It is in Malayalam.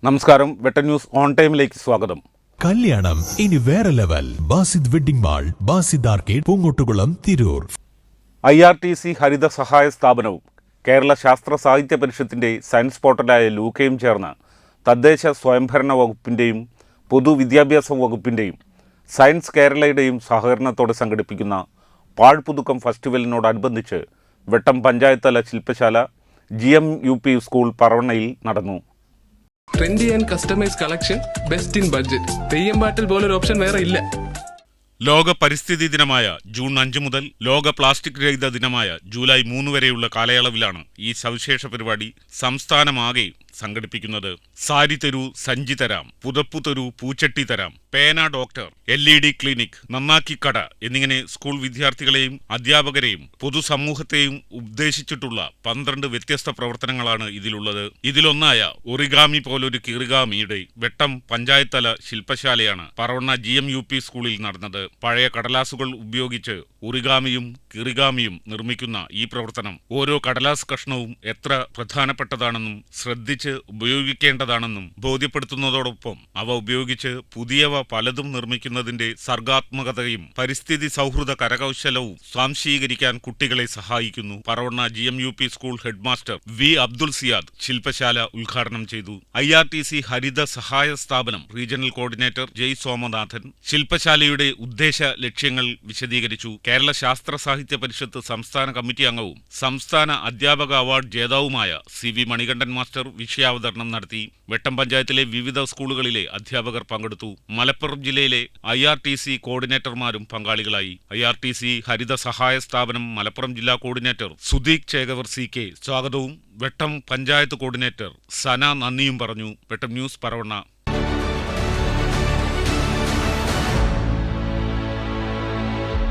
നമസ്കാരം, വെട്ടൻ ന്യൂസ് ഓൺ ടൈമിലേക്ക് സ്വാഗതം. കല്യാണം ഇനി വേറെ level. Basid wedding mall, Basid arcade, Poongottukulam, Tirur. IRTC ഹരിത സഹായ സ്ഥാപനവും കേരള ശാസ്ത്ര സാഹിത്യ പരിഷത്തിന്റെ സയൻസ് പോർട്ടലായ ലൂക്കയും ചേർന്ന് തദ്ദേശ സ്വയംഭരണ വകുപ്പിന്റെയും പൊതുവിദ്യാഭ്യാസ വകുപ്പിന്റെയും സയൻസ് കേരളയുടെയും സഹകരണത്തോടെ സംഘടിപ്പിക്കുന്ന പാഴ്പുതുക്കം ഫെസ്റ്റിവലിനോടനുബന്ധിച്ച് വെട്ടം പഞ്ചായത്ത് തല ശില്പശാല GMUP സ്കൂൾ പറവണ്ണയിൽ നടന്നു. Trendy and customise collection, best in budget. Theyyam പാട്ടിൽ പോലൊരു ഓപ്ഷൻ വേറെ ഇല്ല. ലോക പരിസ്ഥിതി ദിനമായ ജൂൺ 5 മുതൽ ലോക പ്ലാസ്റ്റിക് രഹിത ദിനമായ ജൂലൈ 3 വരെയുള്ള കാലയളവിലാണ് ഈ സവിശേഷ പരിപാടി സംസ്ഥാനമാകെ സംഘടിപ്പിക്കുന്നത്. സാരി തരൂ, സഞ്ചി തരാം, പുതപ്പു തരൂ, പൂച്ചട്ടി തരാം, പേന ഡോക്ടർ, LED ക്ലിനിക്, നന്നാക്കി കട എന്നിങ്ങനെ സ്കൂൾ വിദ്യാർത്ഥികളെയും അധ്യാപകരെയും പൊതുസമൂഹത്തെയും ഉദ്ദേശിച്ചിട്ടുള്ള 12 വ്യത്യസ്ത പ്രവർത്തനങ്ങളാണ് ഇതിലുള്ളത്. ഇതിലൊന്നായ ഒറിഗാമി പോലൊരു കിറിഗാമിയുടെ വെട്ടം പഞ്ചായത്ത് തല ശില്പശാലയാണ് പറവണ്ണ GMUP സ്കൂളിൽ നടന്നത്. പഴയ കടലാസുകൾ ഉപയോഗിച്ച് ഒറിഗാമിയും കിറിഗാമിയും നിർമ്മിക്കുന്ന ഈ പ്രവർത്തനം ഓരോ കടലാസ് കഷ്ണവും എത്ര പ്രധാനപ്പെട്ടതാണെന്നും ശ്രദ്ധിച്ച് ഉപയോഗിക്കേണ്ടതാണെന്നും ബോധ്യപ്പെടുത്തുന്നതോടൊപ്പം അവ ഉപയോഗിച്ച് പുതിയവ പലതും നിർമ്മിക്കുന്നതിന്റെ സർഗാത്മകതയും പരിസ്ഥിതി സൗഹൃദ കരകൗശലവും സ്വാംശീകരിക്കാൻ കുട്ടികളെ സഹായിക്കുന്നു. Paravanna GMUP school headmaster V. Abdul Siyad ശില്പശാല ഉദ്ഘാടനം ചെയ്തു. IRTC ഹരിത സഹായ സ്ഥാപനം റീജിയണൽ കോർഡിനേറ്റർ ജയ് സോമനാഥൻ ശില്പശാലയുടെ ഉദ്ദേശ ലക്ഷ്യങ്ങൾ വിശദീകരിച്ചു. കേരള ശാസ്ത്ര സാഹിത്യ പരിഷത്ത് സംസ്ഥാന കമ്മിറ്റി അംഗവും സംസ്ഥാന അധ്യാപക അവാർഡ് ജേതാവുമായ CV മണികണ്ഠൻ മാസ്റ്റർ വിഷയാവതരണം നടത്തി. വെട്ടം പഞ്ചായത്തിലെ വിവിധ സ്കൂളുകളിലെ അധ്യാപകർ പങ്കെടുത്തു. മലപ്പുറം ജില്ലയിലെ IRTC കോർഡിനേറ്റർമാരും പങ്കാളികളായി. IRTC ഹരിത സഹായ സ്ഥാപനം മലപ്പുറം ജില്ലാ കോർഡിനേറ്റർ സുദീഖ് ചേകവർ CK സ്വാഗതവും വെട്ടം പഞ്ചായത്ത് കോർഡിനേറ്റർ സന നന്ദിയും പറഞ്ഞു. വെട്ടം ന്യൂസ് പറവണ്ണ.